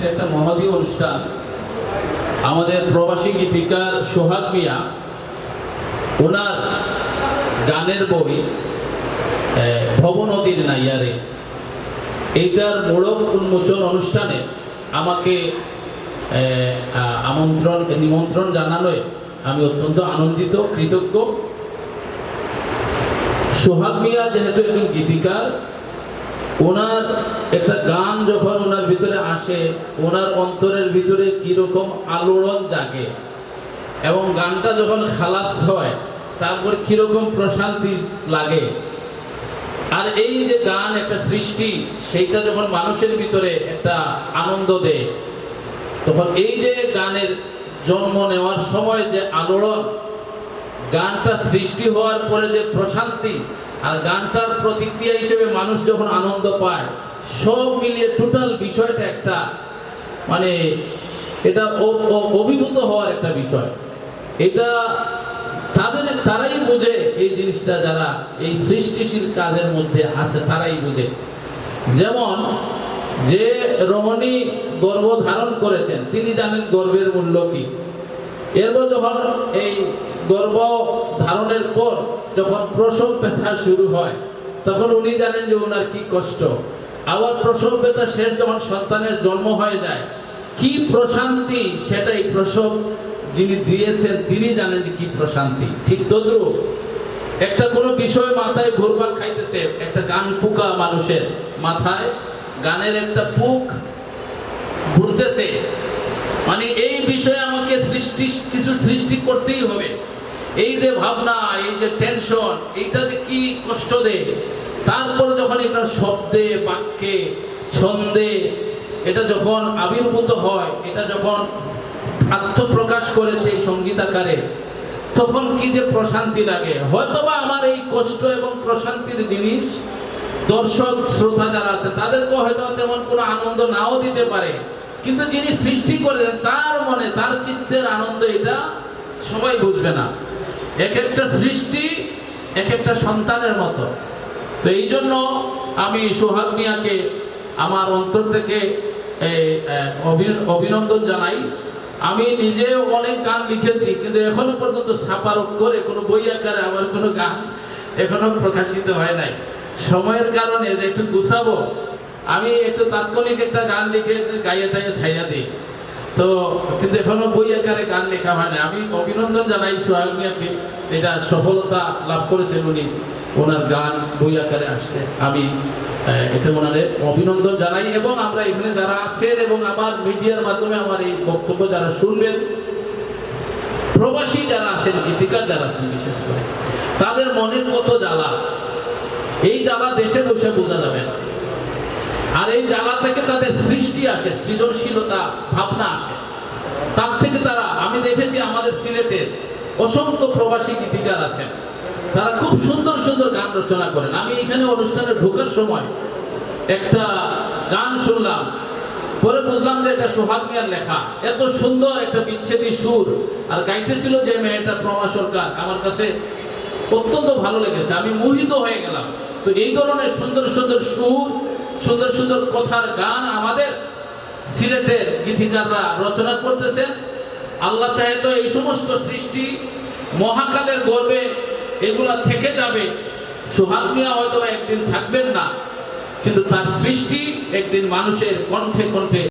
এটা একটা মহতী অনুষ্ঠান। আমাদের প্রবাসী গীতিকার সোহাগ মিয়া, ওনার গানের বই ভব নদীর নাইয়ারে, এইটার মোড়ক উন্মোচন অনুষ্ঠানে আমাকে নিমন্ত্রণ জানানোয় আমি অত্যন্ত আনন্দিত, কৃতজ্ঞ। সোহাগ মিয়া যেহেতু একজন গীতিকার, ওনার একটা গান যখন ওনার ভিতরে আসে, ওনার অন্তরের ভিতরে কিরকম আলোড়ন জাগে এবং গানটা যখন খালাস হয় তারপর কিরকম প্রশান্তি লাগে। আর এই যে গান একটা সৃষ্টি, সেইটা যখন মানুষের ভিতরে একটা আনন্দ দেয়, তখন এই যে গানের জন্ম নেওয়ার সময় যে আলোড়ন, গানটা সৃষ্টি হওয়ার পরে যে প্রশান্তি, আর গানটার প্রতিক্রিয়া হিসেবে মানুষ যখন আনন্দ পায়, সব মিলিয়ে টোটাল বিষয়টা একটা মানে এটা অভিভূত হওয়ার একটা বিষয়। এটা তারাই বুঝে, এই জিনিসটা যারা এই সৃষ্টিশীল কাজের মধ্যে আছে তারাই বুঝে। যেমন যে রমণী গর্ভ ধারণ করেছেন, তিনি জানেন গর্ভের মূল্য কি। এরপর যখন এই গর্ভ ধারণের পর যখন প্রসব ব্যথা শুরু হয়, তখন উনি জানেন যে ওনার কি কষ্ট। আবার প্রসব ব্যথা শেষ যখন সন্তানের জন্ম হয়ে যায়, কি প্রশান্তি, সেটাই প্রসব যিনি দিয়েছেন তিনি জানেন যে কি প্রশান্তি। ঠিক তদ্রুপ একটা কোনো বিষয় মাথায় ঘুরপাক খাইতেছে, একটা গান পোকা মানুষের মাথায় গানের একটা পুক ঘুরতেছে, মানে এই বিষয়ে আমাকে কিছু সৃষ্টি করতেই হবে। এই যে ভাবনা, এই যে টেনশন, এইটা যে কি কষ্ট দেয়। তারপর যখন এটা শব্দে, বাক্যে, ছন্দে এটা যখন আবির্ভূত হয়, এটা যখন আত্মপ্রকাশ করে সেই সঙ্গীত আকারে, তখন কি যে প্রশান্তি লাগে। হয়তোবা আমার এই কষ্ট এবং প্রশান্তির জিনিস দর্শক শ্রোতা যারা আছে তাদেরকে হয়তো তেমন কোনো আনন্দ নাও দিতে পারে, কিন্তু যিনি সৃষ্টি করেছেন তার মনে, তার চিত্তের আনন্দ এটা সবাই বুঝবে না। এক একটা সৃষ্টি এক একটা সন্তানের মতো। তো এই জন্য আমি সোহাগ মিয়াকে আমার অন্তর থেকে অভিনন্দন জানাই। আমি নিজেও অনেক গান লিখেছি, কিন্তু এখনো পর্যন্ত ছাপার করে কোনো বই আকারে আমার কোনো গান এখনো প্রকাশিত হয় নাই। সময়ের কারণে যে একটু গুছাবো, আমি একটু তাৎক্ষণিক একটা গান লিখে গাইয়ে টাইয়ে ছাইয়া দিই, তো কিন্তু এখনো বই আকারে গান লেখা হয় না। আমি অভিনন্দন জানাই সোহাগ মিয়াকে, এটা সফলতা লাভ করেছেন উনি, ওনার গান বই আকারে আসছে। আমি এটা ওনারে অভিনন্দন জানাই। এবং আমরা এখানে যারা আছেন এবং আমার মিডিয়ার মাধ্যমে আমার এই বক্তব্য যারা শুনবেন, প্রবাসী যারা আছেন, গীতিকার যারা আছেন, বিশেষ করে তাদের মনে কত জ্বালা, এই জ্বালা দেশে বসে বোঝা যাবে না। আর এই জ্বালা থেকে তাদের সৃষ্টি আসে, সৃজনশীলতা ভাবনা আসে, তার থেকে তারা, আমি দেখেছি আমাদের সিলেটের অসংখ্য প্রবাসী গীতিকার আছেন, তারা খুব সুন্দর সুন্দর গান রচনা করেন। আমি এখানে অনুষ্ঠানে ঢোকার সময় একটা গান শুনলাম, পরে বুঝলাম যে এটা সোহাগ মিয়ার লেখা। এত সুন্দর একটা বিচ্ছেদী সুর, আর গাইতেছিল যে মেয়েটা প্রমা সরকার, আমার কাছে অত্যন্ত ভালো লেগেছে, আমি মোহিত হয়ে গেলাম। তো এই ধরনের সুন্দর সুন্দর সুর, সুন্দর সুন্দর কথার গান আমাদের সিলেটের গীতিকাররা রচনা করতেছেন। আল্লাহ চাহে তো এই সমস্ত সৃষ্টি মহাকালের গর্বে এগুলা থেকে যাবে। সোহাগ মিয়া হয়তো একদিন থাকবেন না, কিন্তু তার সৃষ্টি একদিন মানুষের কণ্ঠে কণ্ঠে